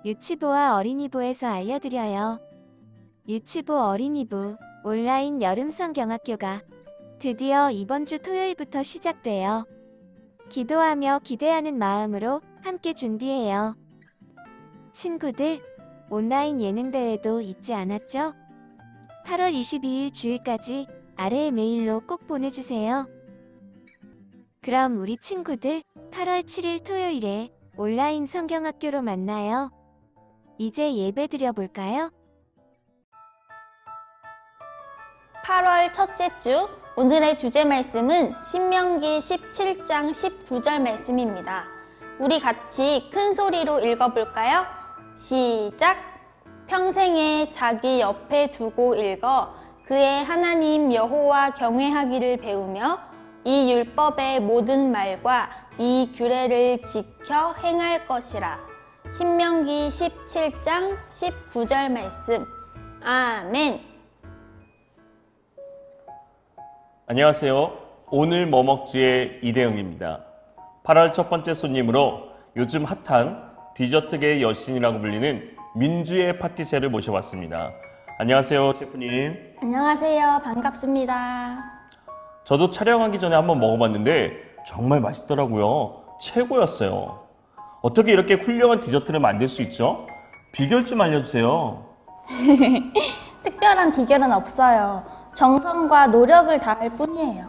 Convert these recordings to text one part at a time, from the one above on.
유치부와 어린이부에서 알려드려요. 유치부 어린이부 온라인 여름 성경학교가 드디어 이번 주 토요일부터 시작돼요. 기도하며 기대하는 마음으로 함께 준비해요. 친구들, 온라인 예능대회도 잊지 않았죠? 8월 22일 주일까지 아래의 메일로 꼭 보내주세요. 그럼 우리 친구들 8월 7일 토요일에 온라인 성경학교로 만나요. 이제 예배 드려볼까요? 8월 첫째 주 오늘의 주제 말씀은 신명기 17장 19절 말씀입니다. 우리 같이 큰 소리로 읽어볼까요? 시작! 평생에 자기 옆에 두고 읽어 그의 하나님 여호와 경외하기를 배우며 이 율법의 모든 말과 이 규례를 지켜 행할 것이라. 신명기 17장 19절 말씀. 아멘. 안녕하세요. 오늘 뭐 먹지의 이대영입니다. 8월 첫 번째 손님으로 요즘 핫한 디저트계의 여신이라고 불리는 민주의 파티셰를 모셔봤습니다. 안녕하세요, 셰프님. 안녕하세요. 반갑습니다. 저도 촬영하기 전에 한번 먹어봤는데 정말 맛있더라고요. 최고였어요. 어떻게 이렇게 훌륭한 디저트를 만들 수 있죠? 비결 좀 알려주세요. 특별한 비결은 없어요. 정성과 노력을 다할 뿐이에요.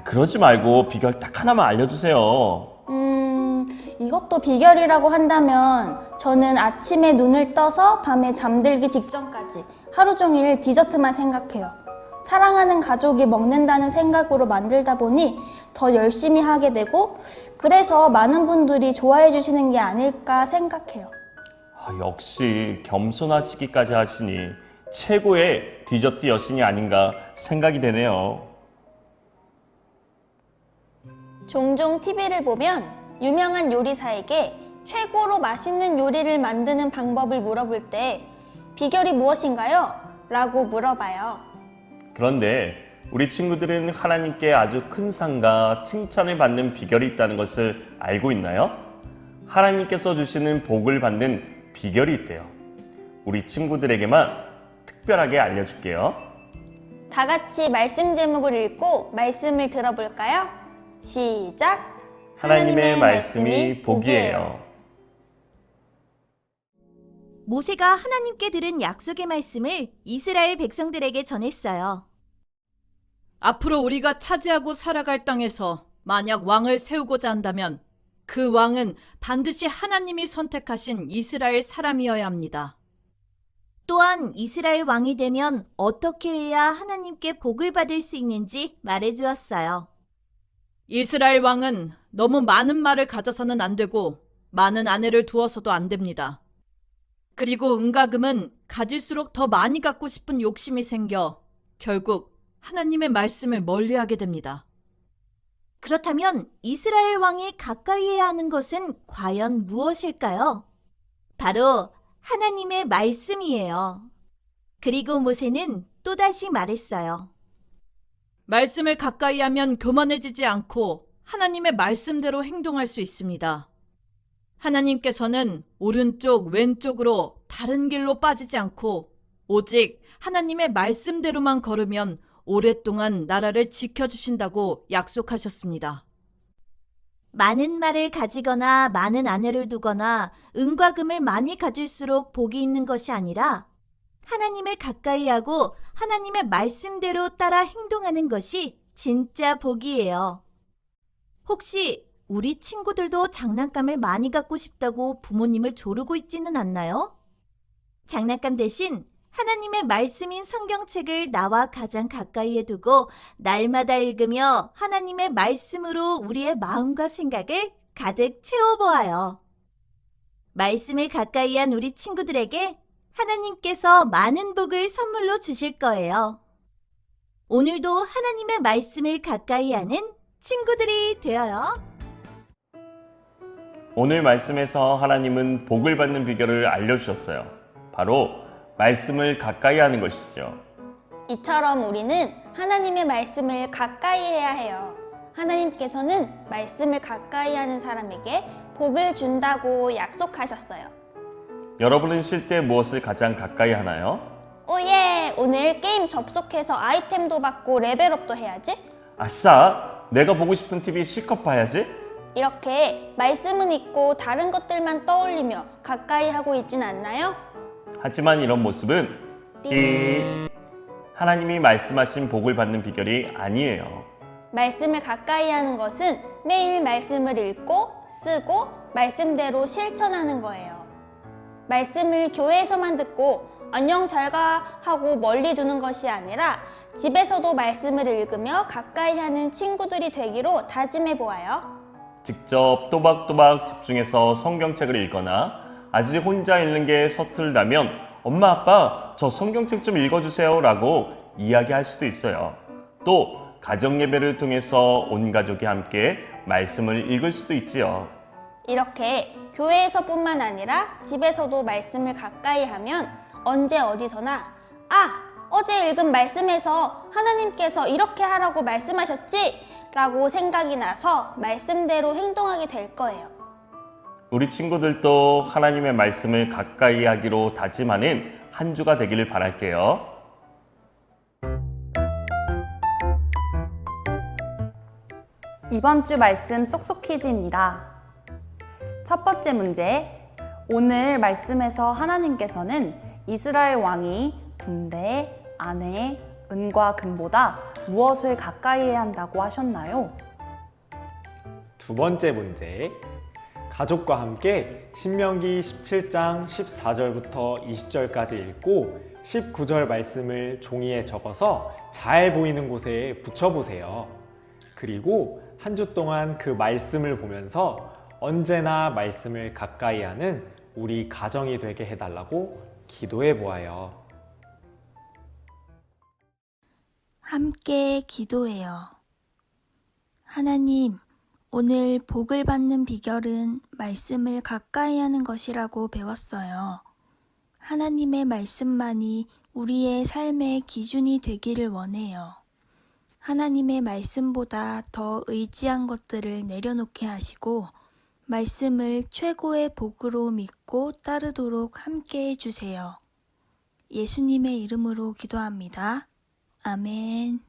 그러지 말고 비결 딱 하나만 알려주세요. 이것도 비결이라고 한다면 저는 아침에 눈을 떠서 밤에 잠들기 직전까지 하루 종일 디저트만 생각해요. 사랑하는 가족이 먹는다는 생각으로 만들다 보니 더 열심히 하게 되고 그래서 많은 분들이 좋아해 주시는 게 아닐까 생각해요. 역시 겸손하시기까지 하시니 최고의 디저트 여신이 아닌가 생각이 되네요. 종종 TV를 보면 유명한 요리사에게 최고로 맛있는 요리를 만드는 방법을 물어볼 때 비결이 무엇인가요? 라고 물어봐요. 그런데 우리 친구들은 하나님께 아주 큰 상과 칭찬을 받는 비결이 있다는 것을 알고 있나요? 하나님께서 주시는 복을 받는 비결이 있대요. 우리 친구들에게만 특별하게 알려줄게요. 다 같이 말씀 제목을 읽고 말씀을 들어볼까요? 시작! 하나님의 말씀이 복이에요. 모세가 하나님께 들은 약속의 말씀을 이스라엘 백성들에게 전했어요. 앞으로 우리가 차지하고 살아갈 땅에서 만약 왕을 세우고자 한다면 그 왕은 반드시 하나님이 선택하신 이스라엘 사람이어야 합니다. 또한 이스라엘 왕이 되면 어떻게 해야 하나님께 복을 받을 수 있는지 말해주었어요. 이스라엘 왕은 너무 많은 말을 가져서는 안 되고 많은 아내를 두어서도 안 됩니다. 그리고 은가금은 가질수록 더 많이 갖고 싶은 욕심이 생겨 결국 하나님의 말씀을 멀리하게 됩니다. 그렇다면 이스라엘 왕이 가까이 해야 하는 것은 과연 무엇일까요? 바로 하나님의 말씀이에요. 그리고 모세는 또다시 말했어요. 말씀을 가까이 하면 교만해지지 않고 하나님의 말씀대로 행동할 수 있습니다. 하나님께서는 오른쪽, 왼쪽으로 다른 길로 빠지지 않고 오직 하나님의 말씀대로만 걸으면 오랫동안 나라를 지켜주신다고 약속하셨습니다. 많은 말을 가지거나 많은 아내를 두거나 은과 금을 많이 가질수록 복이 있는 것이 아니라 하나님을 가까이 하고 하나님의 말씀대로 따라 행동하는 것이 진짜 복이에요. 혹시 우리 친구들도 장난감을 많이 갖고 싶다고 부모님을 조르고 있지는 않나요? 장난감 대신 하나님의 말씀인 성경책을 나와 가장 가까이에 두고 날마다 읽으며 하나님의 말씀으로 우리의 마음과 생각을 가득 채워보아요. 말씀을 가까이 한 우리 친구들에게 하나님께서 많은 복을 선물로 주실 거예요. 오늘도 하나님의 말씀을 가까이 하는 친구들이 되어요. 오늘 말씀에서 하나님은 복을 받는 비결을 알려주셨어요. 바로 말씀을 가까이 하는 것이죠. 이처럼 우리는 하나님의 말씀을 가까이 해야 해요. 하나님께서는 말씀을 가까이 하는 사람에게 복을 준다고 약속하셨어요. 여러분은 쉴 때 무엇을 가장 가까이 하나요? 오예! 오늘 게임 접속해서 아이템도 받고 레벨업도 해야지. 아싸! 내가 보고 싶은 TV 실컷 봐야지. 이렇게 말씀은 있고 다른 것들만 떠올리며 가까이 하고 있진 않나요? 하지만 이런 모습은 하나님이 말씀하신 복을 받는 비결이 아니에요. 말씀을 가까이 하는 것은 매일 말씀을 읽고 쓰고 말씀대로 실천하는 거예요. 말씀을 교회에서만 듣고 안녕 잘 가 하고 멀리 두는 것이 아니라 집에서도 말씀을 읽으며 가까이 하는 친구들이 되기로 다짐해 보아요. 직접 또박또박 집중해서 성경책을 읽거나 아직 혼자 읽는 게 서툴다면 엄마 아빠 저 성경책 좀 읽어주세요 라고 이야기할 수도 있어요. 또 가정 예배를 통해서 온 가족이 함께 말씀을 읽을 수도 있지요. 이렇게 교회에서뿐만 아니라 집에서도 말씀을 가까이 하면 언제 어디서나 어제 읽은 말씀에서 하나님께서 이렇게 하라고 말씀하셨지? 라고 생각이 나서 말씀대로 행동하게 될 거예요. 우리 친구들도 하나님의 말씀을 가까이 하기로 다짐하는 한 주가 되기를 바랄게요. 이번 주 말씀 쏙쏙 퀴즈입니다. 첫 번째 문제. 오늘 말씀에서 하나님께서는 이스라엘 왕이 군대, 아내, 은과 금보다 무엇을 가까이 해야 한다고 하셨나요? 두 번째 문제. 가족과 함께 신명기 17장 14절부터 20절까지 읽고 19절 말씀을 종이에 적어서 잘 보이는 곳에 붙여보세요. 그리고 한 주 동안 그 말씀을 보면서 언제나 말씀을 가까이 하는 우리 가정이 되게 해달라고 기도해 보아요. 함께 기도해요. 하나님, 오늘 복을 받는 비결은 말씀을 가까이 하는 것이라고 배웠어요. 하나님의 말씀만이 우리의 삶의 기준이 되기를 원해요. 하나님의 말씀보다 더 의지한 것들을 내려놓게 하시고 말씀을 최고의 복으로 믿고 따르도록 함께 해주세요. 예수님의 이름으로 기도합니다. 아멘.